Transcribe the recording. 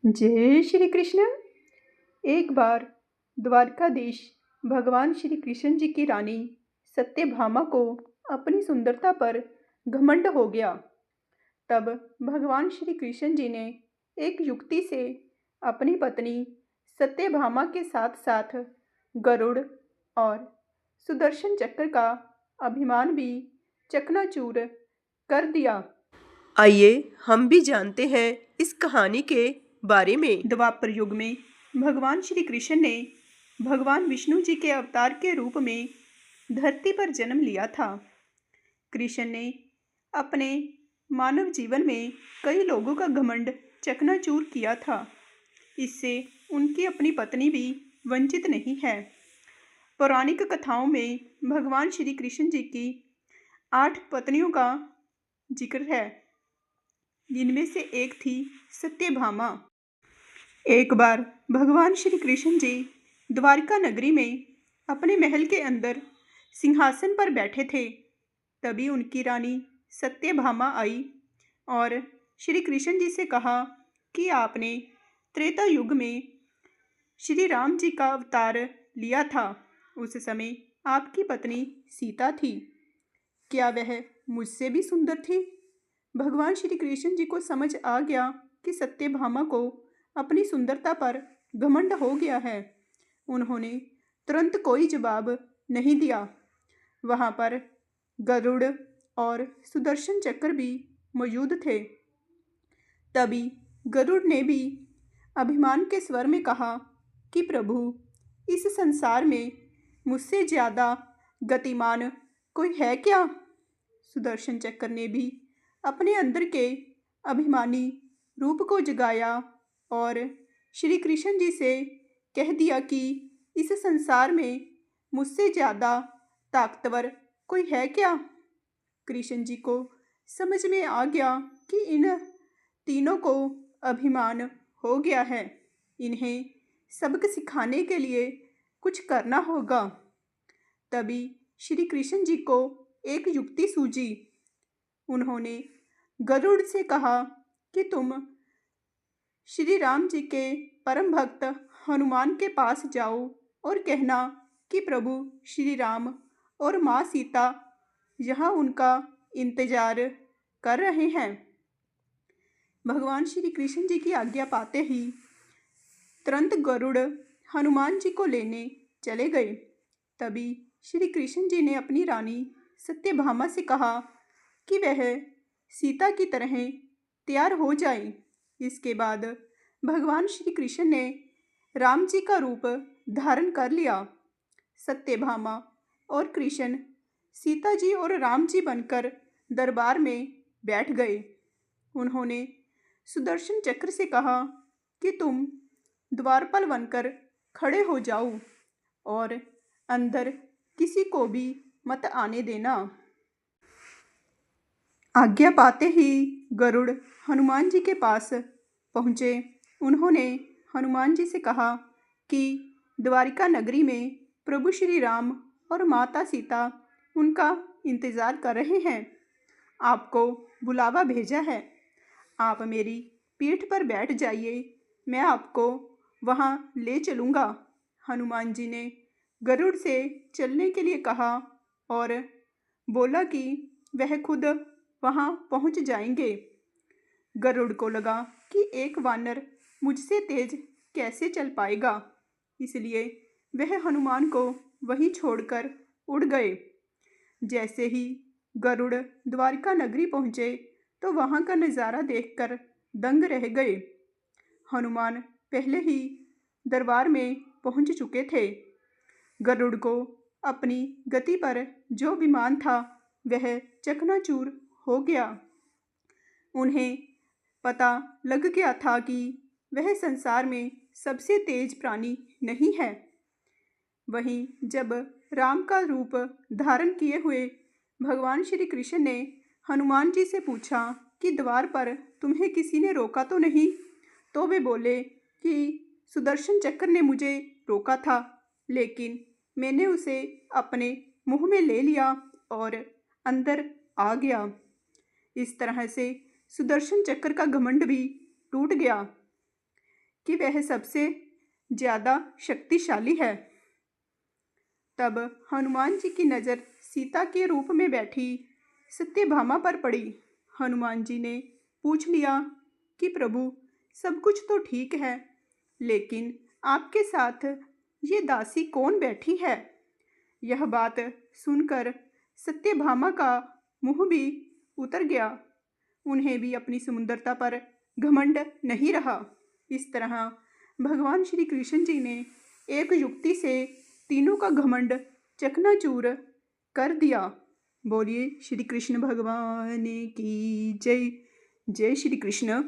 जय श्री कृष्ण। एक बार द्वारकाधीश भगवान श्री कृष्ण जी की रानी सत्यभामा को अपनी सुंदरता पर घमंड हो गया। तब भगवान श्री कृष्ण जी ने एक युक्ति से अपनी पत्नी सत्यभामा के साथ साथ गरुड़ और सुदर्शन चक्र का अभिमान भी चकनाचूर कर दिया। आइए हम भी जानते हैं इस कहानी के बारे में। द्वापर युग में भगवान श्री कृष्ण ने भगवान विष्णु जी के अवतार के रूप में धरती पर जन्म लिया था। कृष्ण ने अपने मानव जीवन में कई लोगों का घमंड चकनाचूर किया था। इससे उनकी अपनी पत्नी भी वंचित नहीं है। पौराणिक कथाओं में भगवान श्री कृष्ण जी की 8 पत्नियों का जिक्र है, जिनमें से एक थी सत्यभामा। एक बार भगवान श्री कृष्ण जी द्वारका नगरी में अपने महल के अंदर सिंहासन पर बैठे थे। तभी उनकी रानी सत्यभामा आई और श्री कृष्ण जी से कहा कि आपने त्रेता युग में श्री राम जी का अवतार लिया था। उस समय आपकी पत्नी सीता थी। क्या वह मुझसे भी सुंदर थी? भगवान श्री कृष्ण जी को समझ आ गया कि सत्यभामा को अपनी सुंदरता पर घमंड हो गया है। उन्होंने तुरंत कोई जवाब नहीं दिया। वहाँ पर गरुड़ और सुदर्शन चक्र भी मौजूद थे। तभी गरुड़ ने भी अभिमान के स्वर में कहा कि प्रभु, इस संसार में मुझसे ज़्यादा गतिमान कोई है क्या? सुदर्शन चक्र ने भी अपने अंदर के अभिमानी रूप को जगाया और श्री कृष्ण जी से कह दिया कि इस संसार में मुझसे ज़्यादा ताकतवर कोई है क्या? कृष्ण जी को समझ में आ गया कि इन तीनों को अभिमान हो गया है। इन्हें सबक सिखाने के लिए कुछ करना होगा। तभी श्री कृष्ण जी को एक युक्ति सूझी। उन्होंने गरुड़ से कहा कि तुम श्री राम जी के परम भक्त हनुमान के पास जाओ और कहना कि प्रभु श्री राम और माँ सीता यहाँ उनका इंतजार कर रहे हैं। भगवान श्री कृष्ण जी की आज्ञा पाते ही तुरंत गरुड़ हनुमान जी को लेने चले गए। तभी श्री कृष्ण जी ने अपनी रानी सत्यभामा से कहा कि वह सीता की तरह तैयार हो जाए। इसके बाद भगवान श्री कृष्ण ने राम जी का रूप धारण कर लिया। सत्यभामा और कृष्ण सीता जी और राम जी बनकर दरबार में बैठ गए। उन्होंने सुदर्शन चक्र से कहा कि तुम द्वारपाल बनकर खड़े हो जाओ और अंदर किसी को भी मत आने देना। आज्ञा पाते ही गरुड़ हनुमान जी के पास पहुँचे। उन्होंने हनुमान जी से कहा कि द्वारिका नगरी में प्रभु श्री राम और माता सीता उनका इंतज़ार कर रहे हैं। आपको बुलावा भेजा है। आप मेरी पीठ पर बैठ जाइए, मैं आपको वहाँ ले चलूँगा। हनुमान जी ने गरुड़ से चलने के लिए कहा और बोला कि वह खुद वहाँ पहुँच जाएंगे। गरुड़ को लगा कि एक वानर मुझसे तेज कैसे चल पाएगा, इसलिए वह हनुमान को वहीं छोड़कर उड़ गए। जैसे ही गरुड़ द्वारिका नगरी पहुँचे तो वहाँ का नज़ारा देखकर दंग रह गए। हनुमान पहले ही दरबार में पहुँच चुके थे। गरुड़ को अपनी गति पर जो विमान था वह चकनाचूर हो गया। उन्हें पता लग गया था कि वह संसार में सबसे तेज प्राणी नहीं है। वहीं जब राम का रूप धारण किए हुए भगवान श्री कृष्ण ने हनुमान जी से पूछा कि द्वार पर तुम्हें किसी ने रोका तो नहीं, तो वे बोले कि सुदर्शन चक्र ने मुझे रोका था, लेकिन मैंने उसे अपने मुंह में ले लिया और अंदर आ गया। इस तरह से सुदर्शन चक्र का घमंड भी टूट गया। कि वह सबसे ज़्यादा शक्तिशाली है। तब हनुमान जी की नज़र सीता के रूप में बैठी सत्यभामा पर पड़ी। हनुमान जी ने पूछ लिया कि प्रभु, सब कुछ तो ठीक है, लेकिन आपके साथ ये दासी कौन बैठी है? यह बात सुनकर सत्यभामा का मुंह भी उतर गया। उन्हें भी अपनी सुंदरता पर घमंड नहीं रहा। इस तरह भगवान श्री कृष्ण जी ने एक युक्ति से तीनों का घमंड चकनाचूर कर दिया। बोलिए श्री कृष्ण भगवान की जय। जय श्री कृष्ण।